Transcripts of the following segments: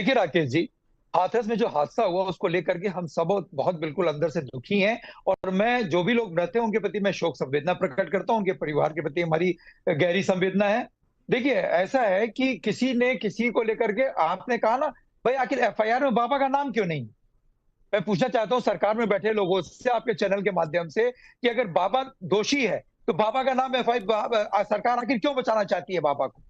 देखिए राकेश जी, हाथरस में जो हादसा हुआ उसको लेकर के हम सब बहुत बिल्कुल अंदर से दुखी हैं। और मैं जो भी लोग रहते हैं उनके प्रति मैं शोक संवेदना प्रकट करता हूं, उनके परिवार के प्रति हमारी गहरी संवेदना है। देखिए ऐसा है कि किसी ने किसी को लेकर के, आपने कहा ना भाई आखिर एफआईआर में बाबा का नाम क्यों नहीं। मैं पूछना चाहता हूं सरकार में बैठे लोगों से, आपके चैनल के माध्यम से, कि अगर बाबा दोषी है तो बाबा का नाम सरकार आखिर क्यों बचाना चाहती है बाबा को।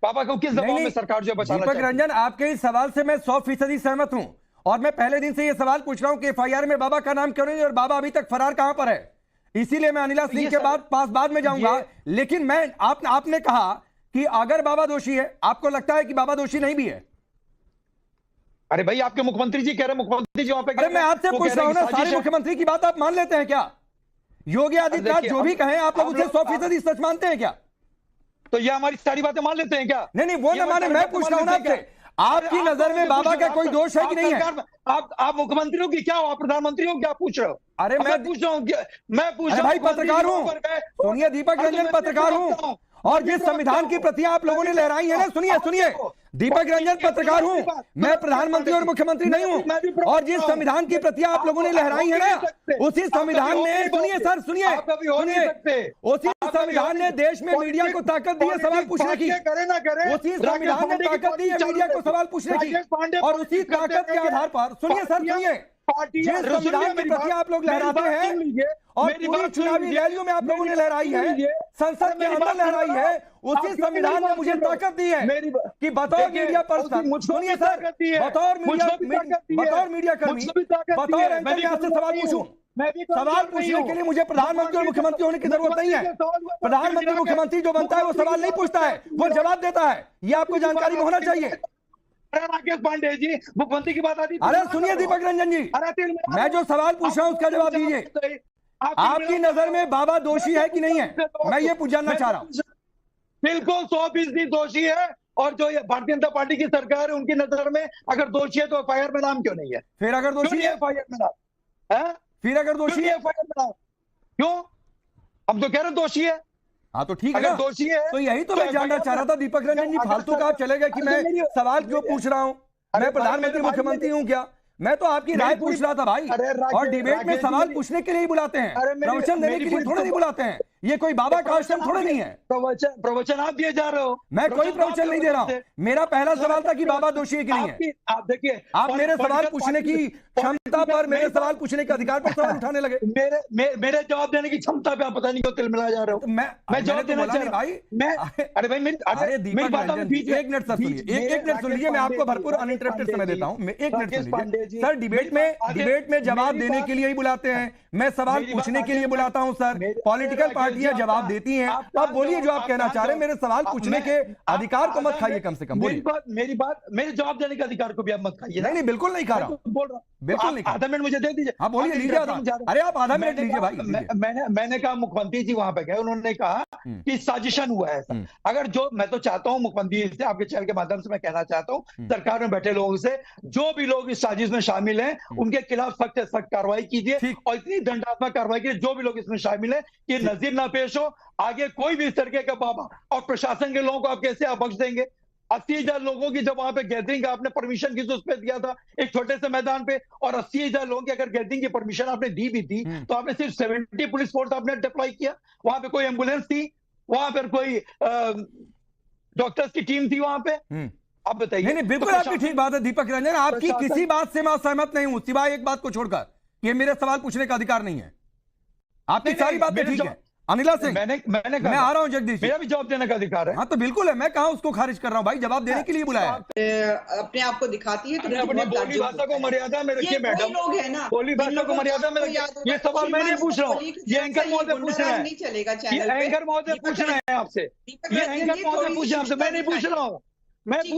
बाबा को किस दबाव में सरकार जो बचाना दीपक रंजन, आपके इस सवाल से मैं 100% सहमत हूं और मैं पहले दिन से यह सवाल पूछ रहा हूं कि एफआईआर में बाबा का नाम क्यों नहीं और बाबा अभी तक फरार कहां पर है। इसीलिए मैं अनिला सिंह के पास बाद में जाऊंगा, लेकिन मैं आपने कहा कि अगर बाबा दोषी है, आपको लगता है कि बाबा दोषी नहीं भी है? अरे भाई आपके मुख्यमंत्री जी कह रहे, मुख्यमंत्री जी वहां पे, अरे मैं आपसे पूछ रहा हूं ना, सारे मुख्यमंत्री की बात आप मान लेते हैं क्या? योगी आदित्यनाथ जो भी कहें आप लोग उसे 100% सच मानते हैं क्या? तो ये हमारी सारी बातें मान लेते हैं क्या? नहीं, वो ना माने, मैं पूछ रहा हूं ना आपसे, आपकी नजर में बाबा का कोई दोष है कि नहीं है? आप मुख्यमंत्री हो कि क्या हो, आप प्रधानमंत्री हो, क्या पूछ रहे हो? अरे मैं पूछ रहा हूं भाई, पत्रकार हूं, सुनिए दीपक रंजन, पत्रकार हूं और जिस संविधान की प्रतियां आप लोगों ने लहराई है ना, सुनिए दीपक रंजन, पत्रकार हूं मैं, प्रधानमंत्री और मुख्यमंत्री नहीं हूं। और जिस संविधान की प्रतियां आप लोगों ने लहराई है ना, उसी संविधान ने, सुनिए सर, सुनिए, उसी संविधान ने देश में मीडिया को ताकत दी है सवाल पूछने की, उसी संविधान ने ताकत दी है मीडिया को सवाल पूछने की, और उसी ताकत के आधार पर, सुनिए सर, सुनिए, जिस संविधान की प्रतियां आप लोग लहराते हैं और पूरी चुनावी रैलियों में आप लोगों ने लहराई है, संसद के अंदर लहराई है, उसी संविधान ने मुझे ताकत दी है कि बतौर मीडिया पर्सन, सुनिए सर, बतौर मीडिया कर्मी, बतौर एंकर मैं आपसे सवाल पूछूं, सवाल पूछने के लिए मुझे प्रधानमंत्री और मुख्यमंत्री होने की जरूरत नहीं है। प्रधानमंत्री मुख्यमंत्री जो बनता है वो सवाल नहीं पूछता है, वो जवाब देता है, ये आपको जानकारी में होना चाहिए। राकेश पांडे जी मुख्यमंत्री की बात आती, अरे सुनिए दीपक रंजन जी, मैं जो सवाल पूछ रहा हूं उसका जवाब दीजिए। आपकी नजर में बाबा दोषी है कि नहीं है, मैं ये जानना चाह रहा हूं। बिल्कुल 100% दोषी है, और जो भारतीय जनता पार्टी की सरकार है उनकी नजर में अगर दोषी है तो एफआईआर में नाम क्यों नहीं है? फिर अगर दोषी है एफआईआर में नाम है, फिर अगर दोषी है एफआईआर में नाम क्यों? हम तो कह रहे दोषी है। हाँ तो ठीक है, अगर दोषी है तो यही तो मैं जानना चाह रहा था दीपक रंजन जी, फालतू का आप चले गए कि मैं सवाल क्यों पूछ रहा हूं, मैं प्रधानमंत्री मुख्यमंत्री हूं क्या? मैं तो आपकी राय पूछ रहा था भाई, और डिबेट में सवाल पूछने के लिए ही बुलाते हैं, प्रवचन देने के लिए थोड़ा नहीं बुलाते हैं, ये कोई बाबा का आश्रम थोड़ा नहीं है। प्रवचन आप दिए जा रहे हो, मैं कोई प्रवचन नहीं दे रहा हूं। मेरा पहला सवाल था कि बाबा दोषी है कि नहीं है। आप देखिए, आप मेरे सवाल पूछने की क्षमता पर, मेरे सवाल पूछने के अधिकार पर सवाल उठाने लगे। मेरे जवाब देने की क्षमता पे आप पता नहीं क्यों तिल मिला जा रहे हो। मैं जवाब देना चाह रहा भाई, अरे भाई अरे दीपक रंजन, एक मिनट सर सुनिए, एक मिनट सुन लीजिए, मैं आपको भरपूर अनइंटरप्टेड समय देता हूं, एक मिनट सुन लीजिए सर। डिबेट में जवाब देने के लिए ही बुलाते हैं, मैं सवाल पूछने के लिए बुलाता हूं सर। पॉलिटिकल पार्टियां जवाब देती हैं, आप बोलिए जो आप कहना चाह रहे हैं, मेरे सवाल पूछने के अधिकार को मत खाइए, कम से कम बोलिए। मेरे जवाब देने के अधिकार को भी आप मत खाइए। नहीं बिल्कुल नहीं खा रहा हूं, बोल रहा हूं, बिल्कुल नहीं। आधा मिनट मुझे दे दीजिए। हाँ बोलिए, लीजिए आधा। अरे आप आधा मिनट लीजिए भाई। मैंने कहा मुख्यमंत्री जी वहां पे गए, उन्होंने कहा कि साजिशन हुआ है। अगर जो, मैं तो चाहता हूं मुख्यमंत्री से, आपके चैनल के माध्यम से मैं कहना चाहता हूं सरकार में बैठे लोगों से, जो भी लोग इस साजिश में शामिल हैं उनके खिलाफ सख्त से सख्त कार्रवाई कीजिए, और इतनी दंडात्मक कार्रवाई कीजिए जो भी लोग इसमें शामिल है कि नजीर ना पेश हो आगे कोई भी इस तरीके का बाबा। और प्रशासन के लोगों को आप कैसे आप बख्श देंगे? 80,000 लोगों की जब वहां पे गैदरिंग आपने परमिशन की तो उस पे दिया था एक छोटे से मैदान पे, और 80,000 लोगों की अगर गैदरिंग की परमिशन आपने दी भी थी तो आपने सिर्फ 70 पुलिस फोर्स आपने डिप्लॉय किया। वहां पे कोई एम्बुलेंस थी, वहां पर कोई डॉक्टर्स की टीम थी वहां पे? आप बताइए। नहीं बिल्कुल आपकी ठीक बात है दीपक रंजन, आपकी किसी बात से मैं सहमत नहीं हूं सिवाय एक बात को छोड़कर, ये मेरे सवाल पूछने का अधिकार नहीं है। आपकी सारी बातें ठीक है। अनिला सिंह, मैं आ रहा हूं जगदीश, मेरा भी जवाब देने का अधिकार है। हाँ तो बिल्कुल है, मैं कहा उसको खारिज कर रहा हूं भाई, जवाब देने के लिए बुलाया है। अपने आप को दिखाती है तो अपनी बोली भाषा को मर्यादा में रखिए मैडम, लोग है ना, बोली भाषा को मर्यादा में रखिए। ये सवाल मैं नहीं पूछ रहा हूँ, ये एंकर महोदय पूछ रहे हैं, नहीं चलेगा चैनल ये एंकर महोदय पूछ रहे हैं आपसे, ये एंकर महोदय पूछ रहे हैं आपसे, मैं नहीं पूछ रहा हूँ, मैं नहीं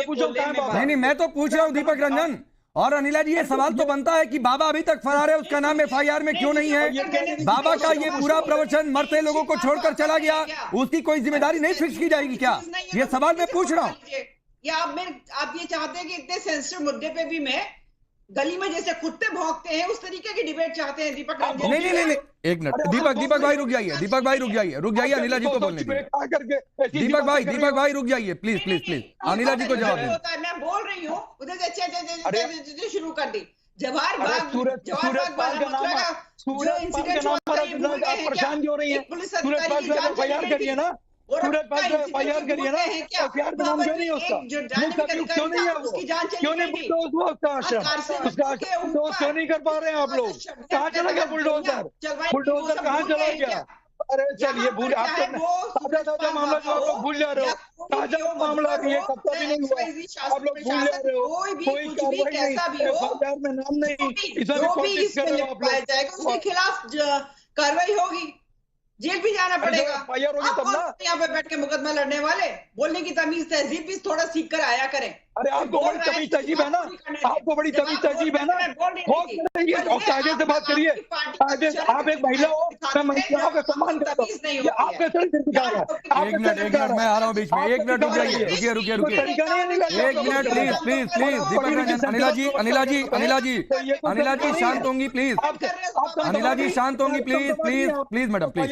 पूछ रहा हूँ। नहीं मैं तो पूछ रहा हूँ दीपक रंजन। और अनिला जी, ये सवाल तो बनता है कि बाबा अभी तक फरार है, उसका नाम एफआईआर में क्यों नहीं है? बाबा का ये पूरा प्रवचन मरते लोगों को छोड़कर चला गया, उसकी कोई जिम्मेदारी नहीं फिक्स की जाएगी क्या? ये सवाल मैं पूछ रहा हूँ। या आप ये चाहते हैं कि इतने सेंसिटिव मुद्दे पे भी मैं गली में जैसे कुत्ते भौंकते हैं उस तरीके की डिबेट चाहते हैं दीपक रंजन? नहीं एक मिनट, दीपक भाई रुक जाइए, रुक जाइए अनिला जी को बोलने दीजिए। दीपक भाई रुक जाइए, प्लीज अनिला जी को जवाब दीजिए। मैं बोल उधर से शुरू कर दी। जवाहर बाग जो इंसिडेंट हुआ था, ये भूल गए हैं क्या? परेशान क्यों रही है? पुलिस सूरज अधिकारी की जान चली गई करिए ना, सूरज एफआईआर करिए ना, एफआईआर का नाम क्यों नहीं उसका? जो डायनेमिक क्यों नहीं है अधिकारी था, उसकी जान चली गई थी। उसका आश्रम क्यों नहीं कर पा रहे हैं आप लोग? कहाँ चला गया बुलडोजर? बुलडोजर कहाँ चला गया? अरे चलिए भूल, आप ताजा मामला जो आप लोग भूल जा रहे हो, ताजा मामला भी है, कब का भी नहीं हुआ, आप लोग भूल जा रहे हो। कोई कार्रवाई नहीं, एफआईआर में नाम नहीं, इसमें पॉलिटिक्स कर रहे हो आप लोग। उसके खिलाफ कार्रवाई होगी, जेल भी जाना पड़ेगा। यहाँ पे बैठ के मुकदमा लड़ने वाले, बोलने की तमीज तहजीब भी थोड़ा सीख कर आया करें। अरे आपको बड़ी तमीज तहजीब है ना, आपको बड़ी तमीज तहजीब है ना। और कायदे से बात करिए, कायदे से। आप एक महिला हो, मैं महिलाओं का सम्मान करता हूँ, आप कैसे दिखा रहा है? एक मिनट मैं आ रहा हूँ बीच में, 1 मिनट रुक जाइए, रुकिए 1 मिनट प्लीज दीपक रंजन, अनिला जी शांत होंगी प्लीज, अनिला जी शांत होंगी प्लीज मैडम प्लीज।